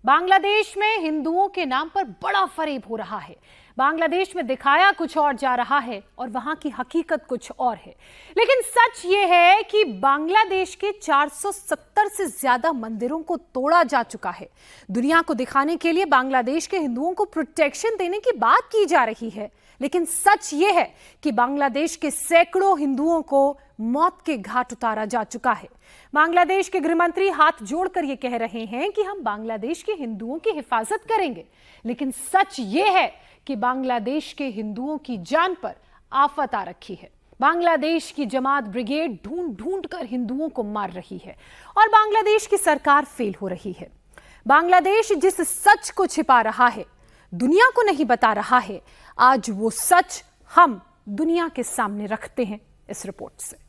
बांग्लादेश में हिंदुओं के नाम पर बड़ा फरेब हो रहा है। बांग्लादेश में दिखाया कुछ और जा रहा है और वहां की हकीकत कुछ और है। लेकिन सच ये है कि बांग्लादेश के 470 से ज्यादा मंदिरों को तोड़ा जा चुका है। दुनिया को दिखाने के लिए बांग्लादेश के हिंदुओं को प्रोटेक्शन देने की बात की जा रही है, लेकिन सच ये है कि बांग्लादेश के सैकड़ों हिंदुओं को मौत के घाट उतारा जा चुका है। बांग्लादेश के गृह मंत्री हाथ जोड़कर ये कह रहे हैं कि हम बांग्लादेश के हिंदुओं की हिफाजत करेंगे, लेकिन सच ये है कि बांग्लादेश के हिंदुओं की जान पर आफत आ रखी है। बांग्लादेश की जमात ब्रिगेड ढूंढ ढूंढ कर हिंदुओं को मार रही है और बांग्लादेश की सरकार फेल हो रही है। बांग्लादेश जिस सच को छिपा रहा है, दुनिया को नहीं बता रहा है, आज वो सच हम दुनिया के सामने रखते हैं इस रिपोर्ट से।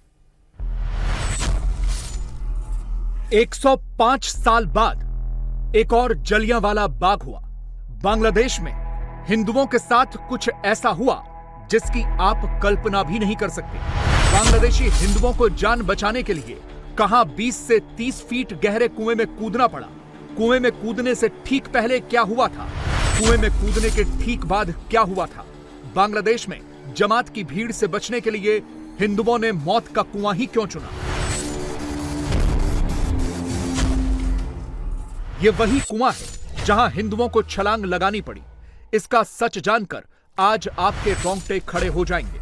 105 साल बाद एक और जलियांवाला बाग हुआ। बांग्लादेश में हिंदुओं के साथ कुछ ऐसा हुआ जिसकी आप कल्पना भी नहीं कर सकते। बांग्लादेशी हिंदुओं को जान बचाने के लिए कहां 20 से 30 फीट गहरे कुएं में कूदना पड़ा। कुएं में कूदने से ठीक पहले क्या हुआ था, कुएं में कूदने के ठीक बाद क्या हुआ था। बांग्लादेश में जमात की भीड़ से बचने के लिए हिंदुओं ने मौत का कुआं ही क्यों चुना। ये वही कुआं है जहां हिंदुओं को छलांग लगानी पड़ी। इसका सच जानकर आज आपके रोंगटे खड़े हो जाएंगे,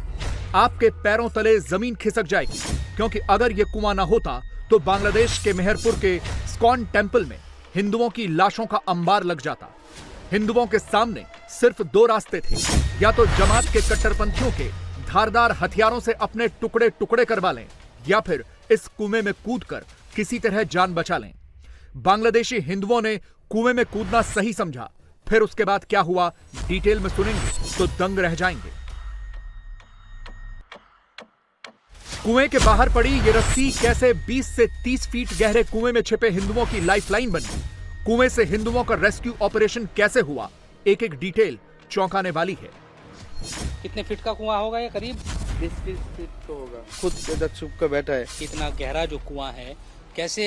आपके पैरों तले जमीन खिसक जाएगी, क्योंकि अगर यह कुआं ना होता तो बांग्लादेश के मेहरपुर के इस्कॉन टेंपल में हिंदुओं की लाशों का अंबार लग जाता। हिंदुओं के सामने सिर्फ दो रास्ते थे, या तो जमात के कट्टरपंथियों के धारदार हथियारों से अपने टुकड़े टुकड़े करवा लें, या फिर इस कुएं में कूदकर किसी तरह जान बचा लें। बांग्लादेशी हिंदुओं ने कुएं में कूदना सही समझा। फिर उसके बाद क्या हुआ डिटेल में सुनेंगे तो दंग रह जाएंगे। कुएं के बाहर पड़ी ये रस्सी कैसे 20 से 30 फीट गहरे कुएं में छिपे हिंदुओं की लाइफलाइन बनी। कुएं से हिंदुओं का रेस्क्यू ऑपरेशन कैसे हुआ, एक एक डिटेल चौंकाने वाली है। कितने फीट का कुआं होगा ये? करीब 20 फीट तो होगा। खुद इधर छुप कर बैठा है। इतना गहरा जो कुआं है, कैसे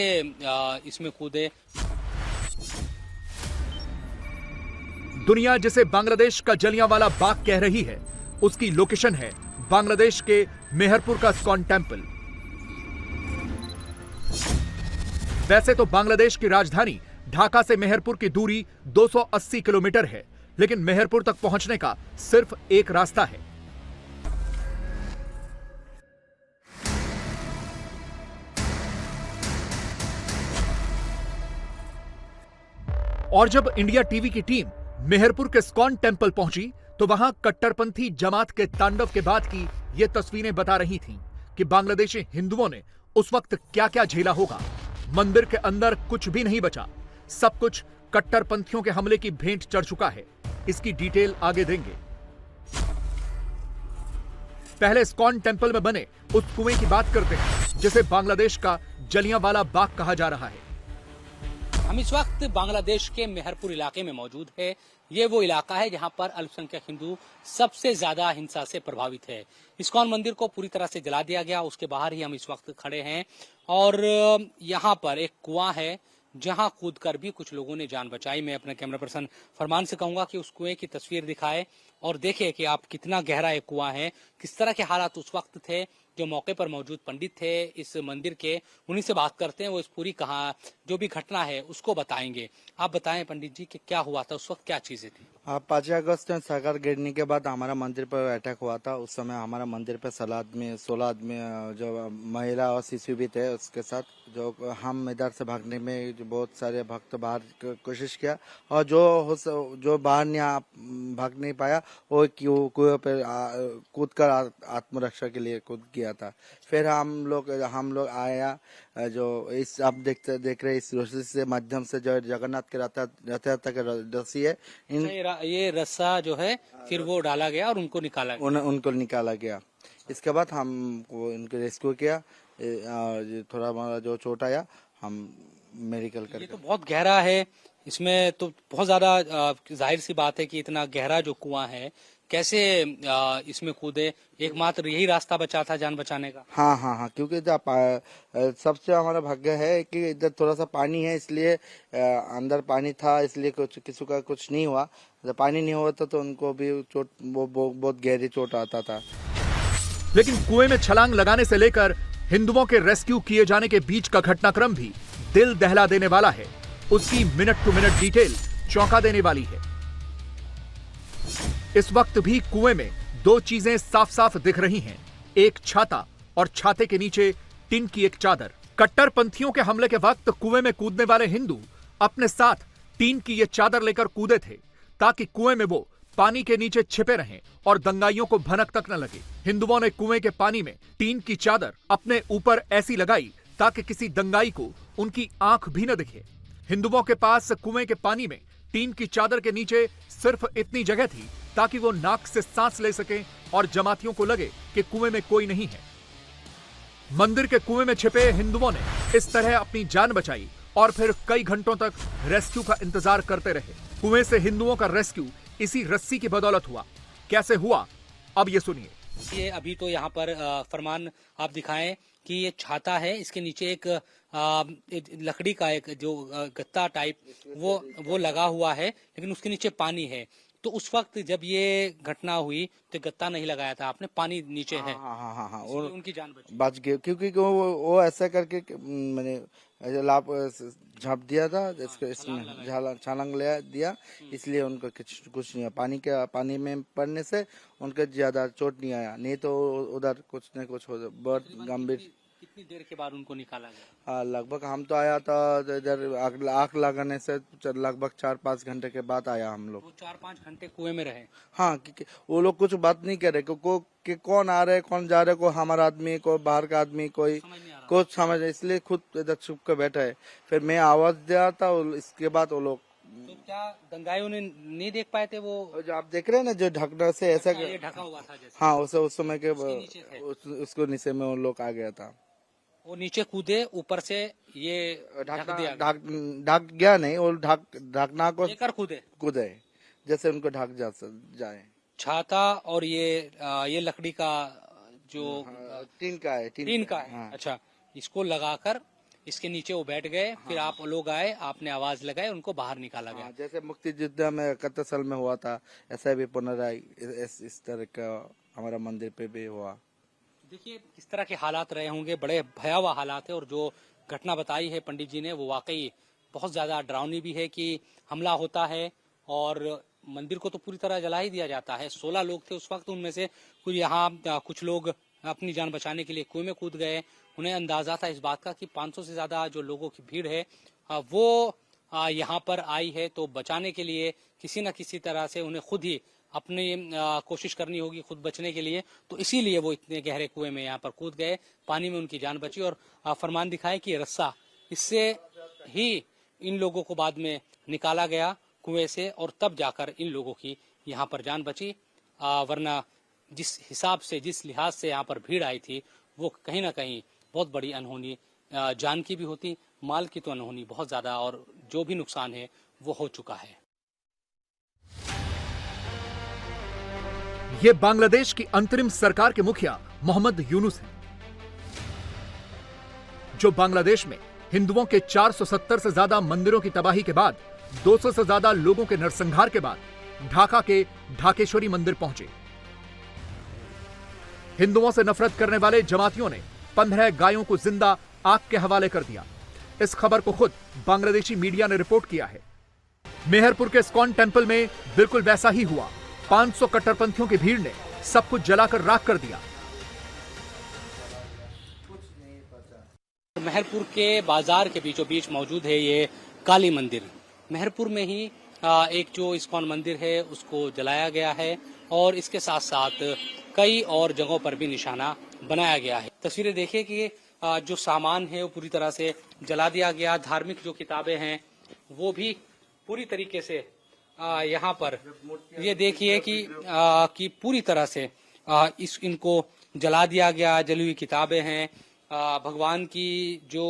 इसमें कूदे? दुनिया जिसे बांग्लादेश का जलियांवाला बाग कह रही है, उसकी लोकेशन है बांग्लादेश के मेहरपुर का इस्कॉन टेंपल। वैसे तो बांग्लादेश की राजधानी ढाका से मेहरपुर की दूरी 280 किलोमीटर है, लेकिन मेहरपुर तक पहुंचने का सिर्फ एक रास्ता है। और जब इंडिया टीवी की टीम मेहरपुर के इस्कॉन टेंपल पहुंची तो वहां कट्टरपंथी जमात के तांडव के बाद की ये तस्वीरें बता रही थीं कि बांग्लादेशी हिंदुओं ने उस वक्त क्या क्या झेला होगा। मंदिर के अंदर कुछ भी नहीं बचा, सब कुछ कट्टरपंथियों के हमले की भेंट चढ़ चुका है। इसकी डिटेल आगे देंगे। पहले इस्कॉन टेंपल में बने उस कुएं की बात करते हैं जिसे बांग्लादेश का जलियांवाला बाग कहा जा रहा है। हम इस वक्त बांग्लादेश के मेहरपुर इलाके में मौजूद है। ये वो इलाका है जहां पर अल्पसंख्यक हिंदू सबसे ज्यादा हिंसा से प्रभावित है। इस्कॉन मंदिर को पूरी तरह से जला दिया गया, उसके बाहर ही हम इस वक्त खड़े हैं और यहाँ पर एक कुआं है जहां कूदकर भी कुछ लोगों ने जान बचाई। मैं अपने कैमरा पर्सन फरमान से कहूंगा कि उस कुएं की तस्वीर दिखाए और देखें कि आप कितना गहरा एक कुआं है, किस तरह के हालात उस वक्त थे। जो मौके पर मौजूद पंडित थे इस मंदिर के, उन्हीं से बात करते हैं। वो इस पूरी जो भी घटना है उसको बताएंगे। आप बताएं पंडित जी कि क्या हुआ था उस वक्त, क्या चीजें थी? 5 अगस्त में सरकार गिरने के बाद हमारा मंदिर पर अटैक हुआ था। उस समय हमारा मंदिर पर 16 आदमी जो महिला और शिशु भी थे उसके साथ, जो हम इधर से भागने में जो बहुत सारे भक्त बाहर कोशिश किया और जो बाहर नहीं भाग नहीं पाया वो कुएं पर कूद कर आत्मरक्षा के लिए कूद गया था। फिर हम लोग आया, जो इस आप देख रहे इस रस्सी से माध्यम से जो जगन्नाथ के रथ यात्रा का रस्सी है, ये रस्सा जो है फिर वो डाला गया और उनको निकाला गया। इसके बाद हम उनको रेस्क्यू किया। थोड़ा जो चोट आया हम मेडिकल कर। ये तो बहुत गहरा है, इसमें तो बहुत ज्यादा जाहिर सी बात है कि इतना गहरा जो कुआं है कैसे इसमें कूदे? एकमात्र यही रास्ता बचा था जान बचाने का? हाँ हाँ हाँ, क्योंकि सबसे हमारा भाग्य है कि इधर थोड़ा सा पानी है, इसलिए अंदर पानी था, इसलिए कुछ किसी का कुछ नहीं हुआ। जब पानी नहीं हुआ तो उनको भी चोट, बहुत गहरी चोट आता था। लेकिन कुएं में छलांग लगाने से लेकर हिंदुओं के रेस्क्यू किए जाने के बीच का घटनाक्रम भी दिल दहला देने वाला है। उसकी मिनट टू मिनट डिटेल चौंका देने वाली है। इस वक्त भी कुएं में दो चीजें साफ साफ दिख रही हैं, एक छाता और छाते के नीचे टिन की एक चादर। कट्टरपंथियों के हमले के वक्त कुएं में कूदने वाले हिंदू अपने साथ टीन की ये चादर लेकर कूदे थे ताकि कुएं में वो पानी के नीचे छिपे रहें और दंगाइयों को भनक तक न लगे। हिंदुओं ने कुएं के पानी में टीन की चादर अपने ऊपर ऐसी लगाई ताकि किसी दंगाई को उनकी आंख भी न दिखे। हिंदुओं के पास कुएं के पानी में टीन की चादर के नीचे सिर्फ इतनी जगह थी ताकि वो नाक से सांस ले सकें और जमातियों को लगे कि कुएं में कोई नहीं है। मंदिर के कुएं में छिपे हिंदुओं ने इस तरह अपनी जान बचाई और फिर कई घंटों तक रेस्क्यू का इंतजार करते रहे। कुएं से हिंदुओं का रेस्क्यू इसी रस्सी की बदौलत हुआ। कैसे हुआ, अब ये सुनिए। ये अभी तो यहाँ पर फरमान आप दिखाएं कि ये छाता है, इसके नीचे एक लकड़ी का एक जो गत्ता टाइप वो लगा हुआ है, लेकिन उसके नीचे पानी है। तो उस वक्त जब ये घटना हुई तो गत्ता नहीं लगाया था आपने, पानी नीचे है। हाँ हाँ हाँ हाँ, और उनकी जान बच गए, क्योंकि वो ऐसा करके मैंने लाभ झाँप दिया था, इसमें छलांग ले दिया, इसलिए उनको कुछ नहीं हुआ। पानी में पड़ने से उनके ज्यादा चोट नहीं आया, नहीं तो उधर कुछ न कुछ हो, बहुत गंभीर। कितनी देर के बाद उनको निकाला गया? लगभग हम तो आया था इधर आग लगाने से लगभग 4-5 घंटे के बाद आया हम लोग। 4-5 घंटे कुएं में रहे? हाँ, क्योंकि वो लोग कुछ बात नहीं कर रहे कि कौन आ रहे कौन जा रहे, कोई हमारा आदमी कोई बाहर का आदमी, कोई कुछ समझ, इसलिए खुद इधर छुप के बैठा है। फिर मैं आवाज दिया था, इसके बाद वो लोग। तो क्या दंगाइयों ने नहीं देख पाए थे वो जो आप देख रहे हैं ना, जो ढकना से ऐसा ये ढका हुआ था जैसे? हाँ, उस समय के उसको नीचे में वो लोग आ गया था। वो नीचे कूदे, ऊपर से ये ढक दिया, ढक गया नहीं, वो ढकना को लेकर कूदे जैसे उनको ढक जाए। छाता और ये लकड़ी का जो टीन का है। हाँ। अच्छा, इसको लगाकर इसके नीचे वो बैठ गए। हाँ। फिर आप लोग आए, आपने आवाज लगाई, उनको बाहर निकाला गया। जैसे मुक्ति युद्ध में 71 साल में हुआ था, ऐसा भी पुनराय इस तरह का हमारा मंदिर पे भी हुआ। देखिए किस तरह के हालात रहे होंगे, बड़े भयावह हालात है। और जो घटना बताई है पंडित जी ने वो वाकई बहुत ज्यादा डरावनी भी है कि हमला होता है और मंदिर को तो पूरी तरह जला ही दिया जाता है। 16 लोग थे उस वक्त, उनमें से कुछ लोग अपनी जान बचाने के लिए कुएं में कूद गए। उन्हें अंदाजा था इस बात का कि 500 से ज्यादा जो लोगों की भीड़ है वो यहाँ पर आई है, तो बचाने के लिए किसी न किसी तरह से उन्हें खुद ही अपनी कोशिश करनी होगी खुद बचने के लिए। तो इसीलिए वो इतने गहरे कुएं में यहाँ पर कूद गए, पानी में उनकी जान बची। और फरमान दिखाए कि रस्सा, इससे ही इन लोगों को बाद में निकाला गया कुएं से और तब जाकर इन लोगों की यहाँ पर जान बची। वरना जिस हिसाब से, जिस लिहाज से यहाँ पर भीड़ आई थी, वो कहीं ना कहीं बहुत बड़ी अनहोनी जान की भी होती, माल की तो अनहोनी बहुत ज्यादा, और जो भी नुकसान है वो हो चुका है। ये बांग्लादेश की अंतरिम सरकार के मुखिया मोहम्मद यूनुस हैं, जो बांग्लादेश में हिंदुओं के 470 से ज्यादा मंदिरों की तबाही के बाद, 200 से ज्यादा लोगों के नरसंहार के बाद ढाका के ढाकेश्वरी मंदिर पहुंचे। हिंदुओं से नफरत करने वाले जमातियों ने 15 गायों को जिंदा आग के हवाले कर दिया। इस खबर को खुद बांग्लादेशी मीडिया ने रिपोर्ट किया है। मेहरपुर के इस्कॉन टेंपल में बिल्कुल वैसा ही हुआ। 500 कट्टरपंथियों की भीड़ ने सब कुछ जलाकर राख कर दिया। मेहरपुर के बाजार के बीचों बीच मौजूद है ये काली मंदिर। मेहरपुर में ही एक जो इस्कॉन मंदिर है उसको जलाया गया है और इसके साथ साथ कई और जगहों पर भी निशाना बनाया गया है। तस्वीरें देखिए कि जो सामान है वो पूरी तरह से जला दिया गया। धार्मिक जो किताबें हैं वो भी पूरी तरीके से यहाँ पर ये देखिए कि पूरी तरह से इनको जला दिया गया। जली हुई किताबें हैं, भगवान की जो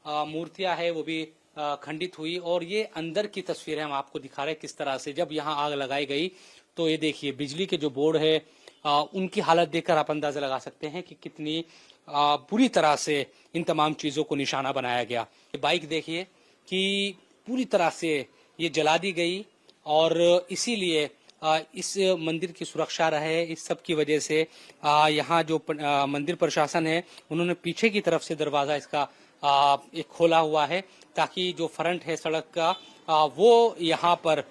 मूर्तियां है वो भी खंडित हुई। और ये अंदर की तस्वीरें हम आपको दिखा रहे हैं किस तरह से जब यहाँ आग लगाई गई तो ये देखिए बिजली के जो बोर्ड है उनकी हालत देखकर आप अंदाजा लगा सकते हैं कि कितनी बुरी तरह से इन तमाम चीजों को निशाना बनाया गया। ये बाइक देखिए कि पूरी तरह से ये जला दी गई और इसीलिए इस मंदिर की सुरक्षा रहे, इस सब की वजह से यहाँ जो मंदिर प्रशासन है उन्होंने पीछे की तरफ से दरवाजा इसका एक खोला हुआ है ताकि जो फ्रंट है सड़क का वो यहाँ पर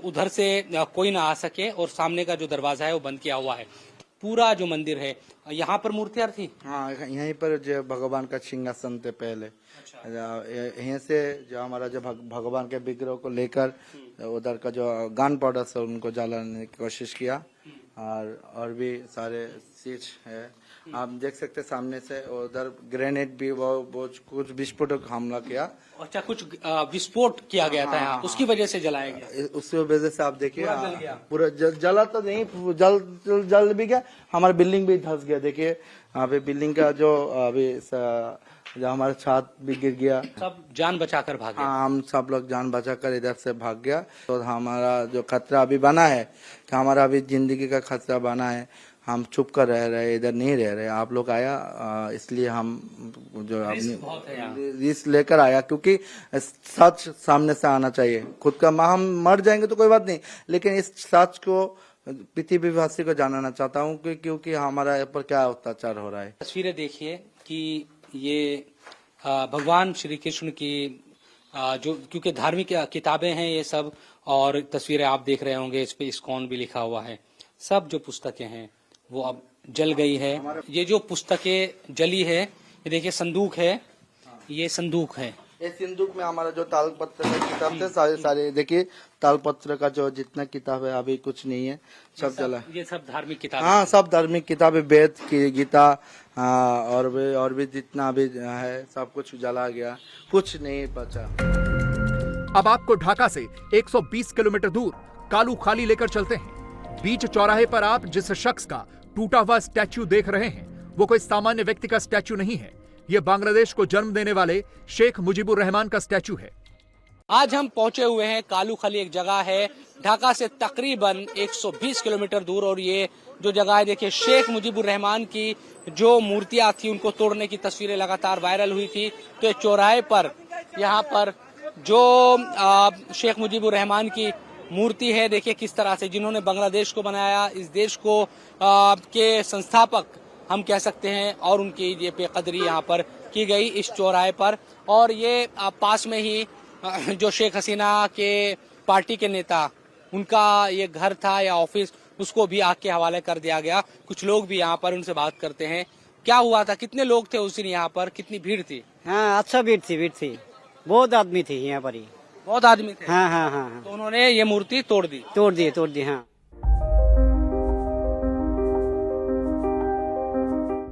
उधर से कोई ना आ सके और सामने का जो दरवाजा है वो बंद किया हुआ है। पूरा जो मंदिर है यहाँ पर मूर्तियां थी। हाँ, यहीं पर जो भगवान का सिंहासन थे पहले। यहीं से जो हमारा जो भगवान के विग्रह को लेकर उधर का जो गन पाउडर से उनको जलाने की कोशिश किया और भी सारे चीज है। आप देख सकते सामने से उधर ग्रेनेड भी वो कुछ विस्फोटक हमला किया। अच्छा, कुछ विस्फोट किया गया था यहाँ, उसकी वजह से जलाया गया। उसकी वजह से आप देखिए पूरा जला तो नहीं, जल भी गया, हमारा बिल्डिंग भी धंस गया। देखिए अभी बिल्डिंग का जो अभी जो हमारा छत भी गिर गया। सब जान बचाकर भागे। हम सब लोग जान बचाकर इधर से भाग गया। तो हमारा जो खतरा अभी बना है, तो हमारा अभी जिंदगी का खतरा बना है, हम चुप कर रह रहे, इधर नहीं रह रहे। आप लोग आया इसलिए हम जो अपनी रिस्क लेकर आया, क्योंकि सच सामने से आना चाहिए। खुद का हम मर जाएंगे तो कोई बात नहीं, लेकिन इस सच को पृथ्वीवासी को जानना चाहता हूँ क्योंकि हमारा यहाँ पर क्या अत्याचार हो रहा है। तस्वीरें देखिए कि ये भगवान श्री कृष्ण की जो क्योंकि धार्मिक किताबें हैं ये सब, और तस्वीरें आप देख रहे होंगे, इस पे इस्कॉन भी लिखा हुआ है। सब जो पुस्तकें हैं वो अब जल गई है। ये जो पुस्तकें जली है, ये देखिए संदूक है, ये संदूक है। इस संदूक में हमारा जो तालपत्र का किताब थे सारे देखिए, तालपत्र का जो जितना किताब है अभी कुछ नहीं है, सब जला। ये सब धार्मिक किताब। हाँ, सब धार्मिक किताबें, वेद की गीता और भी जितना भी है सब कुछ जला गया, कुछ नहीं बचा। अब आपको ढाका से 120 किलोमीटर दूर कालू खाली लेकर चलते हैं। बीच चौराहे पर आप जिस शख्स का टूटा हुआ स्टैच्यू देख रहे हैं वो कोई सामान्य व्यक्ति का स्टैच्यू नहीं है। ये बांग्लादेश को जन्म देने वाले शेख मुजीबुर रहमान का स्टैच्यू है। आज हम पहुंचे हुए हैं कालू खाली, एक जगह है ढाका से तकरीबन 120 किलोमीटर दूर, और ये जो जगह है देखिए, शेख मुजीबुर रहमान की जो मूर्तियां थी उनको तोड़ने की तस्वीरें लगातार वायरल हुई थी। तो चौराहे पर यहाँ पर जो शेख मुजीबुर रहमान की मूर्ति है, देखिए किस तरह से, जिन्होंने बांग्लादेश को बनाया, इस देश को के संस्थापक हम कह सकते हैं, और उनकी ये बेकदरी यहाँ पर की गई इस चौराहे पर। और ये पास में ही जो शेख हसीना के पार्टी के नेता, उनका ये घर था या ऑफिस, उसको भी आग के हवाले कर दिया गया। कुछ लोग भी यहाँ पर, उनसे बात करते हैं। क्या हुआ था, कितने लोग थे उस दिन यहाँ पर, कितनी भीड़ थी? हाँ, अच्छा भीड़ थी, बहुत आदमी थी यहाँ पर ही। बहुत आदमी थे। हाँ। तो उन्होंने ये मूर्ति तोड़ दी। तोड़ दी हाँ।